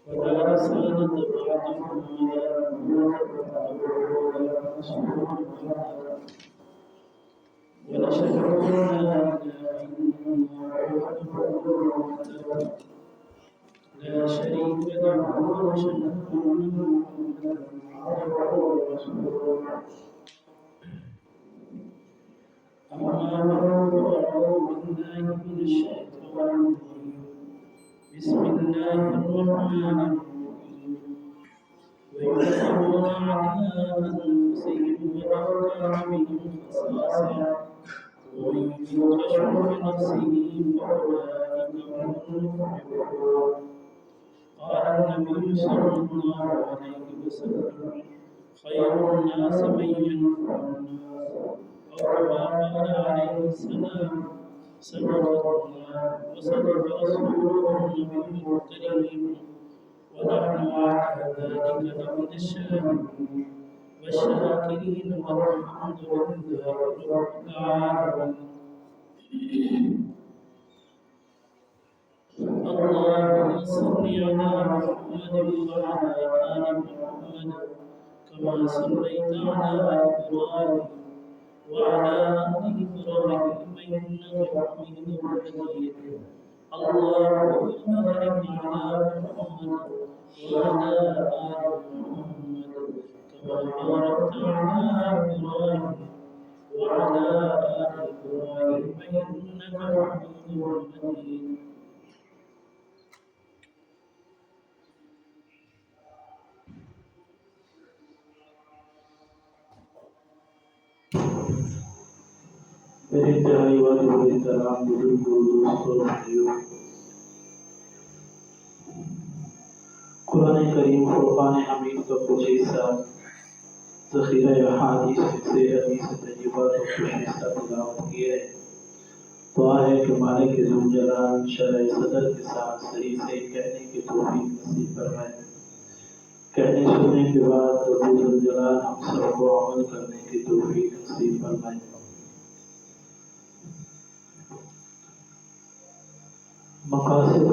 ولا سادة بعدهم ولا نبوة بعده ولا رسول بعده ونشهد أن لا إله إلا الله وحده لا شريك له ونشهد أن محمدا عبده ورسوله أما بعد فأعوذ بالله من الشيطان الرجيم بسم الله الرحمن الرحيم ويؤثرون على أنفسهم ولو كان بهم خصاصة ومن يوق شح نفسه فأولئك هم المفلحون قال النبي صلى الله عليه وسلم خير الناس من ينفع الناس أو كما قال عليه السلام صدق الله وصدق رسوله النبي الكريم ونحن على ذلك لمن الشاهدين والشاكرين والحمد لله رب العالمين. اللهم صل على محمد وعلى آل محمد كما صليت على إبراهيم وعلى آل إبراهيم إنك حميد مجيد. اللهم بارك على محمد وعلى آل محمد كما باركت على إبراهيم وعلى آل إبراهيم إنك حميد مجيد. میرے پیارے والے بڑے کرام بزرگوں دوستوں بھائیوں، قرآن کریم فرقان حمید کا کچھ حصہ ذخیرہ احادیث سے حدیث طیبہ کو کچھ حصہ تلاوت کیا ہے۔ دعا ہے کہ مالک ذوالجلال شرح صدر کے ساتھ صحیح سے کہنے کی توفیق نصیب فرمائے۔ کہنے سننے کے بعد رب ذوالجلال ہم سب کو عمل کرنے کی توفیق نصیب فرمائے۔ مقاصد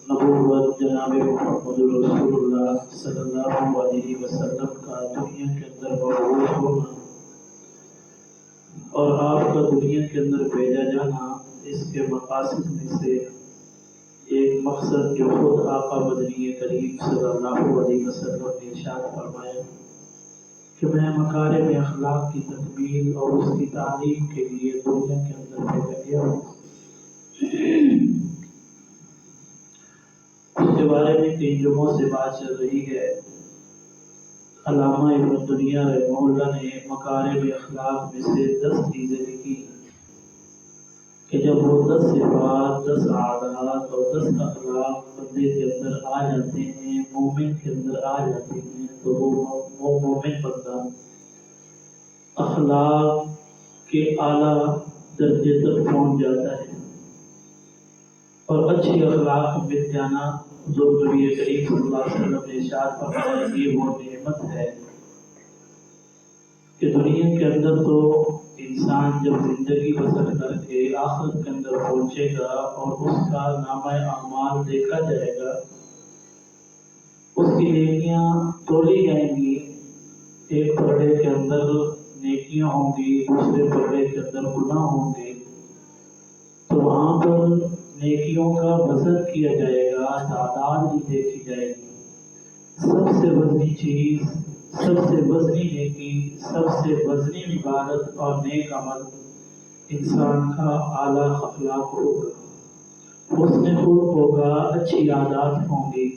نبوت جناب محمد رسول اللہ صلی اللہ علیہ وسلم کا دنیا کے اندر مبعوث ہونا اور آپ کا دنیا کے اندر بھیجا جانا، اس کے مقاصد میں سے ایک مقصد جو خود آقا مدنی کریم صلی اللہ علیہ وسلم نے ارشاد فرمایا کہ میں مکارم اخلاق کی تکمیل اور اس کی تعلیم کے لیے دنیا کے اندر بھیجا گیا ہوں۔ اس کے بارے میں کئی جمعوں سے بات چل رہی ہے۔ علامہ ابن دنیا رحمہ اللہ نے مکارم اخلاق میں سے 10 چیزیں لکھی کہ جب وہ 10 صفات، 10 عادات اور 10 اخلاق بندے کے اندر آ جاتے ہیں، مومن کے اندر آ جاتے ہیں، تو وہ مومن بندہ اخلاق کے اعلیٰ درجے تک پہنچ جاتا ہے۔ اور اچھی اخلاق مل جانا، حضور نبی کریم صلی اللہ علیہ وسلم نے ارشاد فرمایا، یہ وہ نعمت ہے کہ دنیا کے اندر تو انسان جب زندگی بسر کر کے آخرت کے اندر پہنچے گا اور اس کا نامہ اعمال دیکھا جائے گا، اس کی نیکیاں تولی جائیں گی۔ ایک پردے کے اندر نیکیاں ہوں گی، دوسرے پردے کے اندر گناہ ہوں گے، تو وہاں پر نیکیوں کا وزن کیا جائے گا، تعداد بھی دیکھی جائے گی۔ سب سے وزنی چیز، سب سے وزنی نیکی، سب سے وزنی عبادت اور نیک عمل انسان کا اعلیٰ اخلاق ہوگا، حسن خلق ہوگا، اچھی عادات ہوں گی،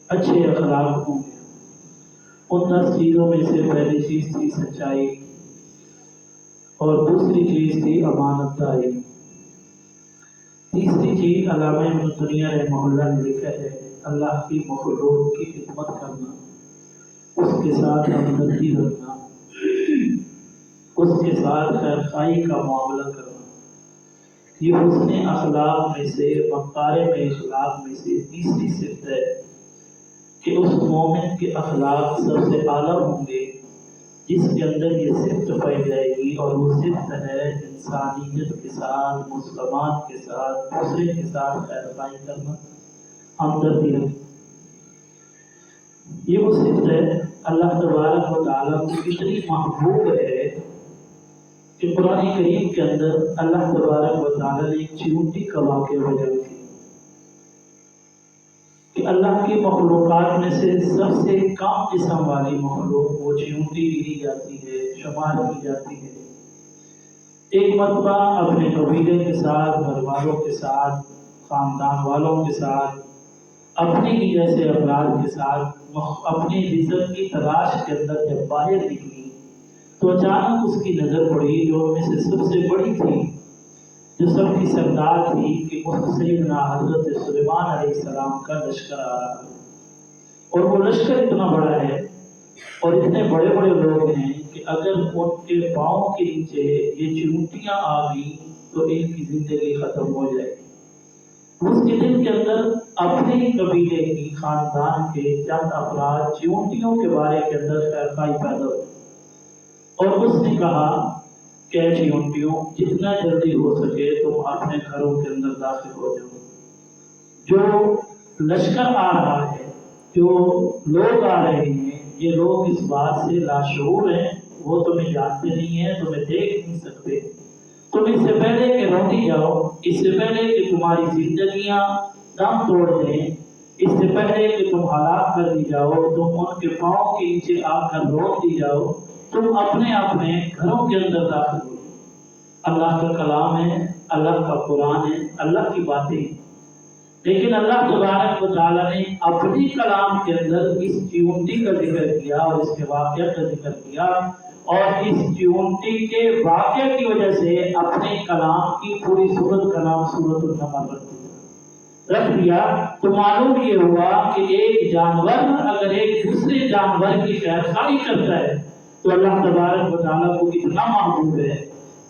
اچھے اخلاق ہوں گے۔ ان 10 چیزوں میں سے پہلی چیز تھی سچائی اور دوسری چیز تھی امانت داری۔ تیسری چیز علامہ ابن دنیا رحمہ اللہ نے لکھا ہے، اللہ کی مخلوق کی خدمت کرنا، اس کے ساتھ ہمدردی رکھنا، اس کے ساتھ خیرخواہی کا معاملہ کرنا۔ یہ حسن اخلاق میں سے، مکارم اخلاق میں سے تیسری صفت ہے کہ اس مومن کے اخلاق سب سے اعلیٰ ہوں گے جس کے اندر یہ صفت پائی جائے گی، اور وہ صفت ہے انسانیت کے ساتھ، مسلمان کے ساتھ، دوسرے کے ساتھ خیر خواہی کرنا، ہمدردی رکھنا۔ یہ وہ صفت ہے اللہ تبارک و تعالیٰ کو اتنی محبوب ہے کہ قرآن کریم کے اندر اللہ تبارک و تعالیٰ نے ایک چیونٹی کا واقعہ بیان کیا کہ اللہ کی مخلوقات میں سے سب سے کم جسم والی مخلوق وہ چیونٹی گری جاتی ہے، شمار کی جاتی ہے۔ ایک مرتبہ اپنے قبیلے کے ساتھ، گھر والوں کے ساتھ، خاندان والوں کے ساتھ، اپنے ہی جیسے افراد کے ساتھ اپنی رزق کی تلاش کے اندر جب باہر نکلی تو اچانک اس کی نظر پڑی جو ان میں سے سب سے بڑی تھی، جو سب کی سردار تھی، کہ سیدنا حضرت سلیمان علیہ السلام کا لشکر آ رہا ہے، اور وہ لشکر اتنا بڑا ہے اور اتنے بڑے بڑے لوگ ہیں کہ اگر ان کے پاؤں کے نیچے یہ چیونٹیاں آ گئی تو ان کی زندگی ختم ہو جائے گی۔ اس کے دل کے اندر اپنے ہی قبیلے کی، خاندان کے چند افراد چیونٹیوں کے بارے کے اندر خیرخواہی پیدا ہوئی، اور اس نے کہا کہ اے چیونٹیوں، جتنا جلدی ہو سکے تم اپنے گھروں کے اندر داخل ہو جاؤ۔ جو لشکر آ رہا ہے، جو لوگ آ رہے ہیں، یہ لوگ اس بات سے لاشعور ہیں، وہ تمہیں جانتے نہیں ہیں، تمہیں دیکھ نہیں سکتے۔ تم اس سے پہلے کہ روندی جاؤ، اس سے پہلے کہ تمہاری زندگیاں دم توڑ دیں، اس سے پہلے کہ تم ہلاک کر دی جاؤ، تم ان کے پاؤں کے نیچے آ کر روک دی جاؤ، تم اپنے اپنے گھروں کے اندر داخل ہو۔ اللہ کا کلام ہے، اللہ کا قرآن ہے، اللہ کی باتیں ہیں، لیکن اللہ تبارک و تعالیٰ نے اپنی کلام کے اندر اس چیونٹی کا ذکر کیا اور اس کے واقعہ کا ذکر کیا، اور اس چیونٹی کے واقعہ کی وجہ سے اپنے کلام کی پوری سورت کا نام سورۃ النمل رکھ دیا۔ تو معلوم یہ ہوا کہ ایک جانور اگر ایک دوسرے جانور کی خیرخواہی کرتا ہے تو اللہ تبارک و تعالیٰ کو اتنا محبوب ہے،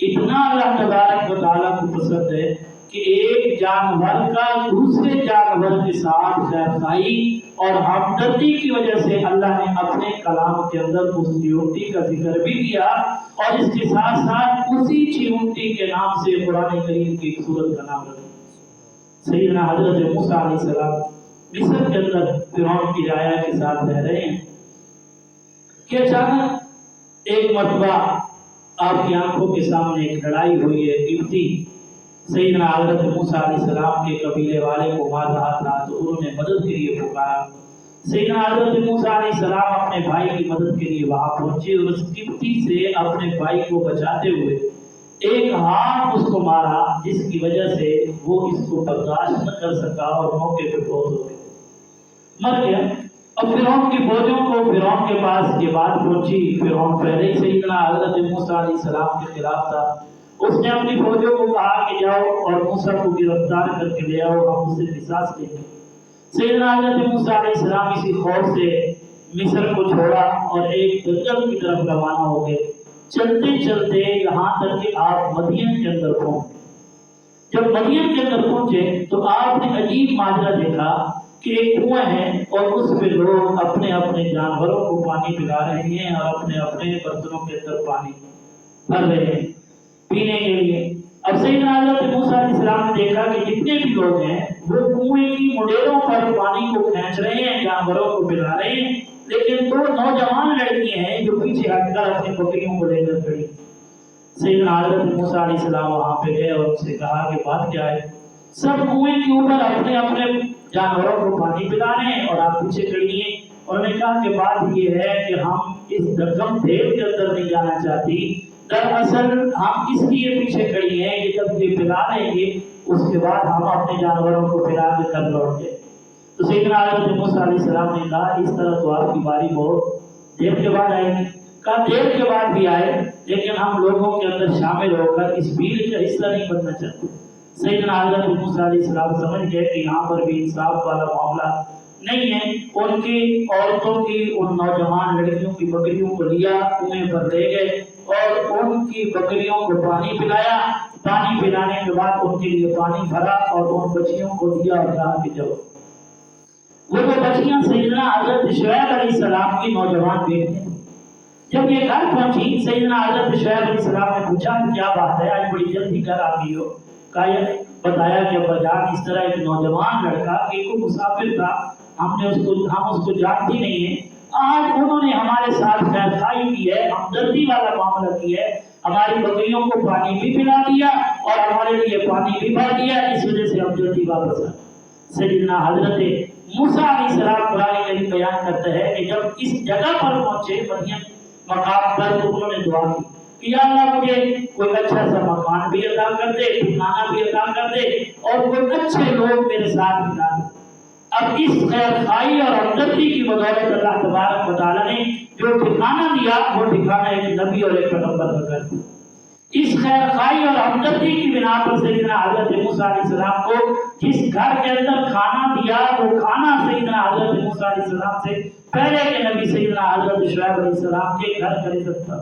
اتنا اللہ تبارک و تعالیٰ کو پسند ہے کہ ایک جانور کا دوسرے جانور کے ساتھ خیرخواہی اور ہمدردی کی وجہ سے اللہ نے اپنے کلام کے اندر اس چیونٹی کا ذکر بھی کیا، اور اس کے ساتھ ساتھ اسی چیونٹی کے نام سے قرآن کریم کی ایک سورت کا نام رکھا۔ سیدنا حضرت موسیٰ علیہ السلام مصر کے اندر فرعون کی رعایا کے ساتھ رہ رہے ہیں کہ اچانک ایک مرتبہ آپ کی آنکھوں کے سامنے ایک لڑائی ہوئی ہے قبطی سیدنا حضرت موسیٰ علیہ السلام کے قبیلے والے کو مار رہا تھا، تو انہوں نے مدد کے لیے پکارا۔ سیدنا حضرت موسیٰ علیہ السلام اپنے بھائی کی مدد کے لیے وہاں پہنچے اور اس قبطی سے اپنے بھائی کو بچاتے ہوئے ایک ہاتھ اس کو مارا، جس کی وجہ سے وہ اس کو برداشت نہ کر سکا اور موقع پہ فوت ہو گیا، مر گیا۔ اب فرعون کی فوجوں کو فرعون کے پاس یہ بات پہنچی، فرعون پہلے ہی سیدنا حضرت موسیٰ علیہ السلام کے خلاف تھا، اس نے اپنی فوجوں کو کہا کہ جاؤ اور موسیٰ کو گرفتار کر کے لے آؤ، ہم اس سے قصاص لیں گے۔ سیدنا حضرت موسیٰ علیہ السلام اسی خوف سے مصر کو چھوڑا اور ایک جنگل کی طرف روانہ ہو گئے۔ چلتے چلتے یہاں تک کہ آپ مدین کے اندر پہنچے۔ جب مدین کے اندر پہنچے تو آپ نے عجیب ماجرا دیکھا کہ ایک کنواں ہے اور اس پہ لوگ اپنے اپنے جانوروں کو پانی پلا رہے ہیں اور اپنے اپنے برتنوں کے اندر پانی بھر رہے ہیں پینے کے لیے۔ اب سیدنا حضرت موسیٰ علیہ السلام نے دیکھا کہ جتنے بھی لوگ ہیں وہ کنویں کی مڈیروں پر پانی کو کھینچ رہے ہیں، جانوروں کو پلا رہے ہیں، لیکن دو نوجوان لڑکیاں ہیں جو پیچھے ہٹ کر اپنی بکریوں کو لے کر کھڑی۔ سیدنا حضرت موسیٰ علیہ السلام وہاں پہ گئے اور ان سے کہا کہ بات کیا ہے؟ سب کنویں کے اوپر اپنے اپنے جانوروں کو پانی پلا رہے ہیں اور آپ پیچھے کھڑی ہیں۔ انہوں نے کہا کہ بات یہ ہے کہ ہم اس دھکم دھیل کے اندر نہیں جانا چاہتی، دراصل ہم اس لیے پیچھے کھڑی ہیں کہ جب یہ پلا رہے گے اس کے بعد ہم اپنے جانوروں کو پلا کے کر لوٹ گئے۔ تو سیدنا حضرت موسیٰ علیہ السلام نے کہا اس طرح تو آپ کی باری بہت دیر کے بعد آئے گی۔ کہا دیر کے بعد بھی آئے لیکن ہم لوگوں کے اندر شامل ہو کر اس بھیڑ کا حصہ نہیں بننا چاہتے۔ سیدنا حضرت موسیٰ علیہ السلام سمجھ گئے کہ یہاں پر بھی انصاف والا معاملہ نہیں ہے۔ ان کی عورتوں کی، ان نوجوان لڑکیوں کی بکریوں کو لیا، کنویں پر لے گئے اور ان کی بکریوں کو پانی پلایا۔ پانی پلانے کے بعد ان کے لیے پانی بھرا اور ان بچیوں کو دیا اور کہا کہ جاؤ۔ وہ جو بچیاں سیدنا حضرت شعیب علیہ السلام کی نوجوان بیٹی تھیں. جب یہ گھر پہنچی سیدنا حضرت شعیب علیہ السلام نے پوچھا کیا بات ہے آج بڑی جلدی گھر آ گئی ہو. بتایا کہ ابا جان اس طرح ایک نوجوان لڑکا کہ کوئی مسافر تھا, ہم اس کو جانتی نہیں ہے, آج انہوں نے ہمارے ساتھ خیر خائی کی ہے, ہمدردی والا معاملہ کیا ہے, ہماری بکریوں کو پانی بھی پلا دیا اور ہمارے لیے پانی بھی بھر دیا, اس وجہ سے ہم جلدی واپس آئے. سیدنا حضرت موسیٰ علیہ السلام قرآن کریم بیان کرتا ہے کہ جب اس جگہ پر پہنچے مدین مقام پر تو انہوں نے دعا کی کہ یا اللہ مجھے کوئی اچھا سا مکان بھی عطا کر دے, ٹھکانہ بھی عطا کر دے اور کوئی اچھے لوگ میرے ساتھ ملا دے. اب اس خیر خائی اور ہمدردی کی بدولت اللہ تبارک و تعالیٰ نے جو ٹھکانہ دیا وہ ٹھکانہ ایک نبی اور ایک پیغمبر کا کر دیا. اس خیر خائی اور ہمدردی کی بنا پر سیدنا حضرت موسیٰ علیہ السلام کو جس گھر کے اندر کھانا دیا وہ کھانا سیدنا حضرت موسیٰ علیہ السلام سے پہلے کے نبی سیدنا حضرت شعیب علیہ السلام کے گھر کا رزق تھا.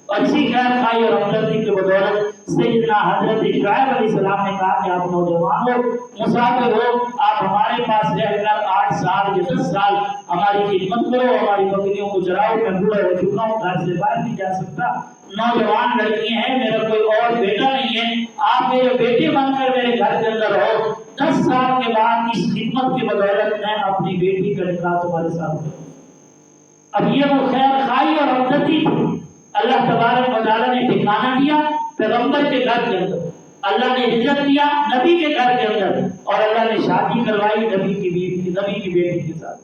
اور اسی خیر خائی اور ہمدردی کی بدولت سیدنا حضرت شعیب علیہ السلام نے کہا کہ آپ نوجوان ہو, مسافر ہو, آپ ہمارے پاس رہ کر 8 سال یا 10 سال ہماری خدمت کرو, ہماری بکریوں کو چراؤ, میں بوڑھا ہو چکا ہوں, گھر سے باہر نہیں جا سکتا, نوجوان لڑکی ہیں, میرا کوئی اور بیٹا نہیں ہے, آپ میرے بیٹے بن کر میرے گھر کے اندر رہو. 10 سال کے بعد اس خدمت کی بدولت میں اپنی بیٹی کا نکاح تمہارے ساتھ کروں. اب یہ وہ خیر خائی اور ہمدردی تھی. اللہ تبارک و تعالیٰ نے ٹھکانہ دیا پیغمبر کے گھر کے اندر, اللہ نے رزق دیا نبی کے گھر کے اندر, اور اللہ نے شادی کروائی نبی کی بیٹی کے ساتھ.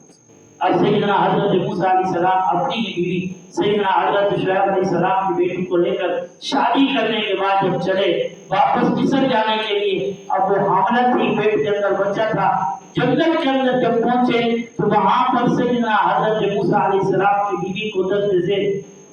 اب سیدنا حضرت موسیٰ علیہ السلام اپنی ہی بیوی سیدنا حضرت شعیب علیہ السلام کی بیٹی کو لے کر شادی کرنے کے بعد جب چلے واپس مصر جانے کے لیے, اب وہ حاملہ تھی, پیٹ کے اندر بچہ تھا. جنگل کے اندر جب پہنچے تو وہاں پر سیدنا حضرت موسیٰ علیہ السلام کی بیوی کو درد سے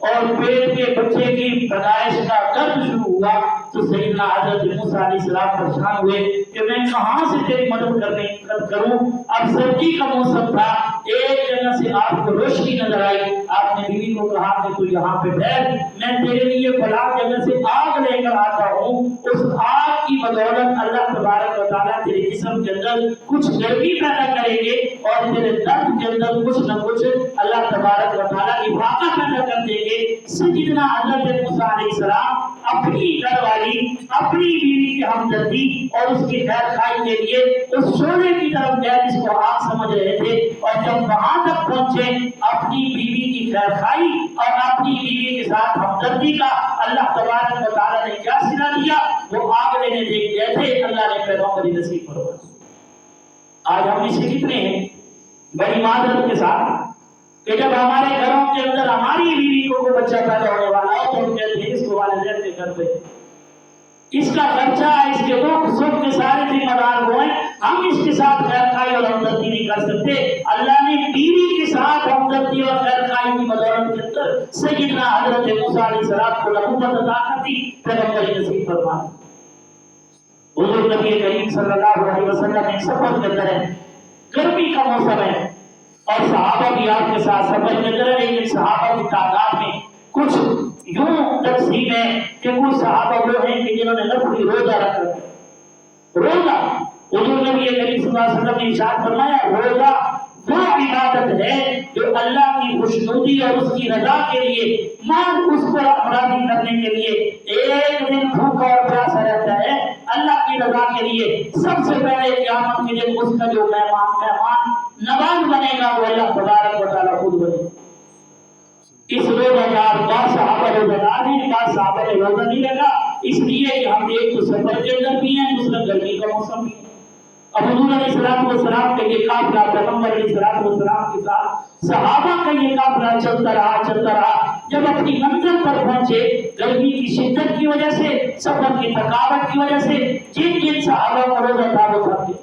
اور پیٹ کے بچے کی پیدائش کا درد شروع ہوا تو سیدنا حضرت موسیٰ علیہ السلام پریشان ہوئے کہ میں کہاں سے تیری مدد کروں. اب سردی کا موسم تھا, ایک جگہ سے آپ کو روشنی نظر آئی, آپ نے بیوی کو کہا کہ تو یہاں پہ بیٹھ, میں تیرے لیے فلاں جگہ سے آگ لے کر آتا ہوں, اس آگ کی بدولت اللہ تبارک و تعالیٰ تیرے جسم کے اندر کچھ گرمی پیدا کریں گے اور تیرے درد کے اندر کچھ نہ کچھ اللہ تبارک و تعالیٰ افاقہ پیدا کر دیں گے. سیدنا حضرت موسیٰ علیہ السلام اپنی گھر والی اپنی بیوی کی ہمدردی اور اس کی خیر خائی کے لیے اس شعلے کی طرف گئے جس کو آگ سمجھ رہے تھے, اور جب وہاں تک پہنچے اپنی بیوی کی خیر خائی اور اپنی بیوی کے ساتھ ہمدردی کا اللہ تبارک و تعالیٰ نے کیا صلہ دیا, وہ آگ لینے دیکھ گئے تھے, اللہ نے پیغمبری نصیب فرمائی. آج ہم اس سے کتنے ہیں بڑی معذرت کے ساتھ کہ جب ہمارے گھروں کے اندر ہماری بیوی کو کوئی بچہ پیدا ہونے والا ہو تو ہم کہتے ہیں اس کو والدین کے گھر پہ, اس کا خرچہ, اس کے دکھ سکھ کے سارے ذمہ دار ہوئے, ہم اس کے ساتھ خیر خائی اور ہمدردی نہیں کر سکتے. اللہ نے بیوی کے ساتھ ہمدردی اور خیر خائی کی بدولت کے اندر سیدنا حضرت موسیٰ علیہ السلام کو نبوت عطا کر دی, پیغمبری نصیب فرمائی. حضور نبی کریم صلی اللہ علیہ وسلم ایک سفر کے اندر ہے, گرمی کا موسم ہے اور صحابہ بھی آپ کے ساتھ سفر کے اندر ہے, لیکن صحابہ کی تعداد میں کچھ یوں تقسیم ہے کہ کچھ صحابہ وہ ہیں کہ جنہوں نے نفلی روزہ رکھا. روزہ حضور نبی کریم صلی اللہ علیہ وسلم نے ارشاد فرمایا روزہ وہ عبادت ہے جو اللہ کی خوشنودی اور اس کی رضا کے لیے مان اس کو راضی کرنے کے لیے ایک دن بھوکا اور پیاسا رہتا ہے اللہ کی رضا کے لیے. سب سے پہلے قیامت کے دن اس کا جو مہمان نواز بنے گا وہ اللہ تبارک و تعالیٰ خود بنے. اس روزہ دار بعض صحابہ روزہ دار ہیں, بعض صحابہ نے روزہ نہیں رکھا, اس لیے کہ ہم ایک تو سفر کے اندر بھی ہیں, دوسرا گرمی کا موسم بھی ہے. اب حضور علیہ السلام کا یہ قافلہ پیغمبر علیہ السلام کے ساتھ صحابہ کا یہ قافلہ چلتا رہا. جب اپنی منزل پر پہنچے گرمی کی شدت کی وجہ سے, سفر کی تھکاوٹ کی وجہ سے جن صحابہ کو روزہ تھا وہ تھک گئے.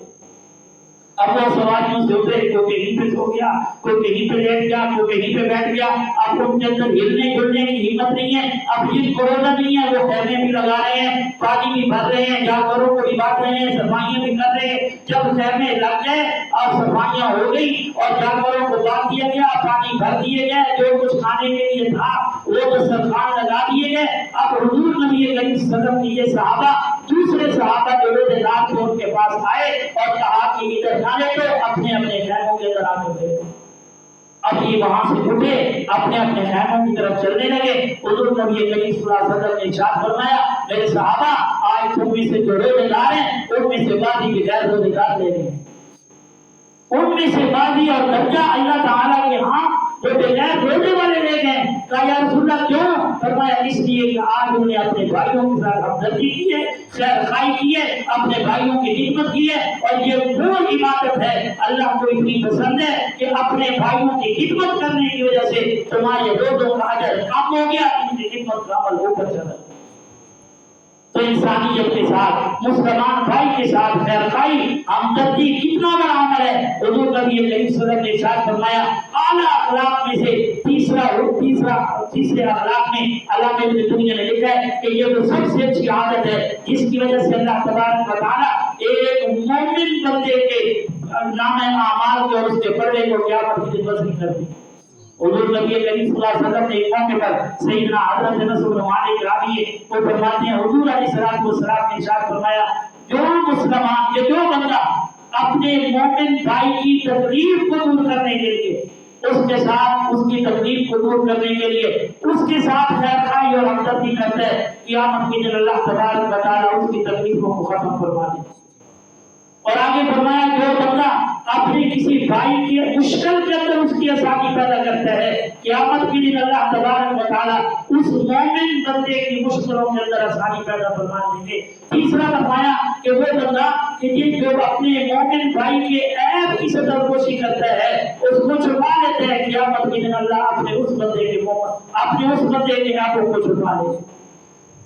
اب وہ سواریوں سے اترے, کوئی کہیں پہ سو گیا, کوئی کہیں پہ لیٹ گیا, کوئی کہیں پہ بیٹھ گیا. اب ان کے اندر ہلنے جلنے کی ہمت نہیں ہے. اب جن کو روزہ نہیں ہے وہ خیمے بھی لگا رہے ہیں, پانی بھی بھر رہے ہیں, جانوروں کو بھی بانٹ رہے ہیں, صفائیاں بھی کر رہے ہیں. جب خیمے لگ گئے اور صفائیاں ہو گئی اور جانوروں کو بانٹ دیا گیا, پانی بھر دیے گئے, جو کچھ کھانے کے لیے تھا وہ دسترخوان لگا دیے گئے. اب حضور نبی کریم صلی اللہ علیہ وسلم کے یہ صحابہ دوسرے صحابہ جو روزے دار تھے ان کے پاس آئے اور کہا کہ ادھر نہ لیٹو، اپنے اپنے خیموں کے اندر آ کے بیٹھو۔ اب یہ وہاں سے اٹھے، اپنے اپنے خیموں کی طرف چلنے لگے۔ حضور نبی کریم صلی اللہ علیہ وسلم نے ارشاد فرمایا، میرے صحابہ آج تم میں سے جو روزے دار ہیں ان میں سے بعض کے غیر روزے دار لے گئے، ان میں سے بعض اور درجہ اللہ تعالیٰ کے ہاں جو بغیر روزے والے لے گئے۔ کہا یا رسول اللہ کیوں؟ فرمایا اس لیے کہ آج انہوں نے اپنے بھائیوں کے ساتھ ہمدردی کی ہے، خیر خواہی کی ہے، اپنے بھائیوں کی خدمت کی ہے، اور یہ وہ عبادت ہے اللہ کو اتنی پسند ہے کہ اپنے بھائیوں کی خدمت کرنے کی وجہ سے تمہارے روزوں کا اجر کم ہو گیا، ان کی خدمت کا عمل اوپر چلا۔ تو انسانیت کے ساتھ، مسلمان بھائی کے ساتھ خیر خواہی، ہمدردی کتنا بڑا عمل ہے۔ حضور نبی کریم صلی اللہ علیہ وسلم نے ارشاد فرمایا، اعلیٰ اخلاق میں سے تیسرے اخلاق میں علامہ ابن دنیا نے لکھا ہے کہ یہ وہ سب سے اچھی عادت ہے جس کی وجہ سے اللہ تبارک و تعالیٰ ایک مومن بندے کے نامہ اعمال کو اور اس کے پڑھنے کو قیامت کے دن وزن کرتی۔ حضور نبی کریم صلی اللہ علیہ وسلم نے ایک موقع پر سیدنا حضرت انس بن مالک راوی کو فرماتے ہیں، حضور علیہ السلام نے ارشاد فرمایا، جو مسلمان یا جو بندہ اپنے مومن بھائی کی تکلیف کو دور کرنے کے لیے، اس کے ساتھ اس کی تکلیف کو دور کرنے کے لیے اس کے ساتھ خیر خواہی اور ہمدردی کرتا ہے، قیامت کے دن اللہ تبارک و تعالیٰ اس کی تکلیفوں کو ختم فرما دے۔ اور آگے فرمایا، جو بندہ اپنے کسی بھائی کی مشکل کے اندر اس کی آسانی پیدا کرتا ہے، قیامت کے دن اللہ تبارک و تعالیٰ اس مومن بندے کی مشکلوں کے اندر آسانی پیدا فرما دیں گے۔ تیسرا فرمایا کہ وہ بندہ کہ جو اپنے مومن بھائی کے عیب کی سرپوشی کرتا ہے، اس کو چھپا لیتا ہے، قیامت کے دن اللہ اپنے اس بندے کے عیبوں کو چھپا لے۔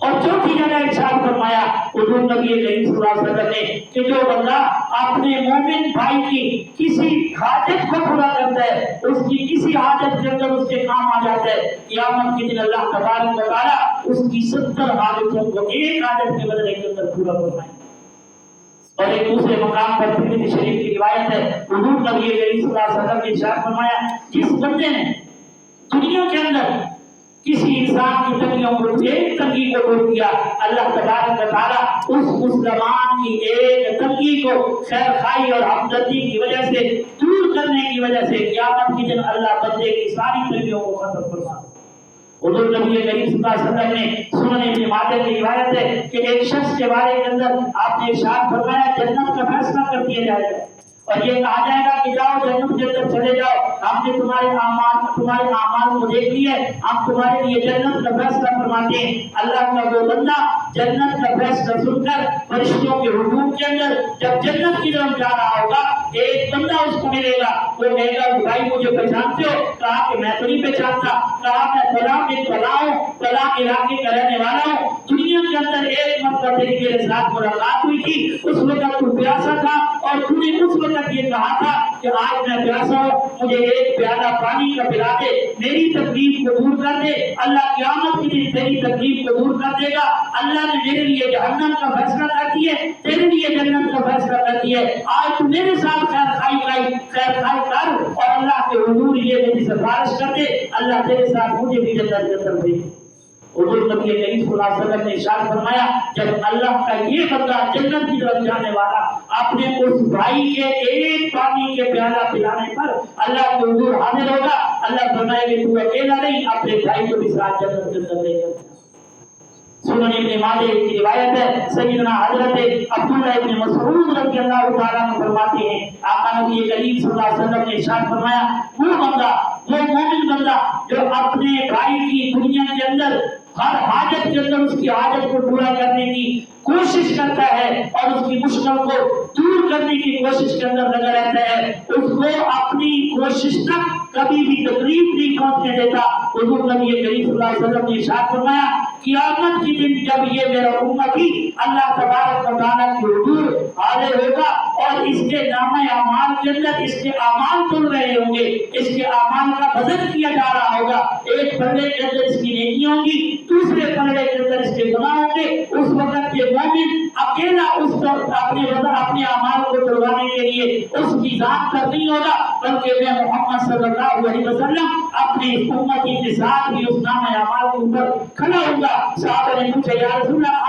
اور چوتھی جگہ ارشاد فرمایا حضور نبی کریم صلی اللہ علیہ وسلم نے کہ جو بندہ اپنے مومن بھائی کی کسی حاجت کو پورا کرتا ہے، اس کی کسی حاجت کے اندر اس کے کام آ جاتا ہے، قیامت کے دن اللہ تبارک و تعالیٰ اس کی 70 حاجتوں کو ایک حاجت کے بدلے کے اندر پورا فرمائے۔ اور ایک دوسرے مقام پر ترمذی شریف کی روایت ہے، حضور نبی کریم صلی اللہ علیہ وسلم نے ارشاد فرمایا، جس بندے نے دنیا کے اندر کسی انسان کی تنگیوں کو ایک تنگی کو دور کیا، اللہ تبارک و تعالیٰ اس مسلمان کی ایک تنگی کو خیر خواہی اور ہمدردی کی وجہ سے دور کرنے کی وجہ سے قیامت کے دن اللہ بندے کی ساری تنگیوں کو ختم فرما دے۔ حضور نبی کریم صلی اللہ علیہ وسلم نے سنن ابن ماجہ کی روایت ہے کہ ایک شخص کے بارے کے اندر آپ نے ارشاد فرمایا، جنت کا فیصلہ کر دیا جائے گا اور یہ کہا جائے گا کہ جاؤ جنت کے اندر چلے جاؤ، ہم نے تمہارے اعمال کو دیکھ لیا ہے، ہم تمہارے لیے جنت کا فیصلہ فرماتے ہیں۔ اللہ کا وہ بندہ جنت کا فیصلہ سن کر فرشتوں کے حکم کے اندر جب جنت کی طرف جا رہا ہوگا، ایک بندہ اس کو ملے گا، وہ کہے گا بھائی مجھے پہچانتے ہو؟ کہا کہ میں تو نہیں پہچانتا۔ کہا میں فلاں علاقے کا رہنے والا ہوں، دنیا کے اندر ایک مرتبہ میرے ساتھ ملاقات ہوئی تھی، اس وقت تو پیاسا تھا اور تو نے اس وقت یہ کہا تھا کہ آج میں پیاسا ہوں، مجھے ایک پیالہ پانی کا پلا دے، میری تکلیف کو دور کر دے۔ اللہ قیامت کے دن تیری تکلیف کو دور کر دے گا۔ اللہ نے میرے لیے جہنم کا فیصلہ کر دیا ہے، تیرے لیے جنت کا فیصلہ کر دیا ہے، آج تو میرے ساتھ خیر خواہی کر اور اللہ کے حضور یہ میری سفارش کر دے، اللہ تیرے ساتھ مجھے بھی جنت دے۔ حضور نبی کریم صلی اللہ علیہ وسلم نے ارشاد فرمایا، جب اللہ کا یہ بندہ جنت کی طرف جانے والا اپنے اس بھائی کے ایک پانی کے پیالہ پلانے پر اللہ کے حضور حاضر ہوگا، اللہ فرمائے کہ تو اکیلا نہیں، اپنے بھائی کو بھی ساتھ جنت کے اندر لے جا۔ سنن ابن ماجہ کی روایت ہے، سیدنا حضرت عبداللہ ابن مسعود رضی اللہ تعالیٰ عنہ فرماتے ہیں، آقا نبی کریم صلی اللہ علیہ وسلم نے ارشاد فرمایا، وہ بندہ، وہ مومن بندہ جو اپنے بھائی کی دنیا کے اندر ہر حاجت کے اندر اس کی حاجت کو پورا کرنے کی کوشش کرتا ہے اور اس کی مشکل کو دور کرنے کی کوشش کے اندر لگا رہتا ہے، اس کو اپنی کوشش تک کبھی بھی تکلیف نہیں پہنچنے دیتا۔ حضور نبی کریم صلی اللہ علیہ وسلم نے ارشاد فرمایا، قیامت کے دن جب یہ میرا امتی اللہ تبارک و تعالیٰ کے حضور حاضر ہوگا اور اس کے نامہ اعمال کے اندر اس کے اعمال تل رہے ہوں گے، اس کے اعمال کا وزن کیا جا رہا ہوگا، ایک پلڑے کے اندر اس کی نیکیاں ہوں گی، دوسرے پلڑے کے اندر اس کے گناہ ہوں گے۔ اس وقت یہ مومن اکیلا اس پر اپنے اعمال کو تلوانے کے لیے اس کی ذات پر نہیں ہوگا، بلکہ میں محمد صلی اللہ علیہ وسلم اپنی امتی کے ساتھ بھی اس نامہ اعمال کے اوپر کھڑا ہوں گا۔ صحابہ نے پوچھا، یا رسول اللہ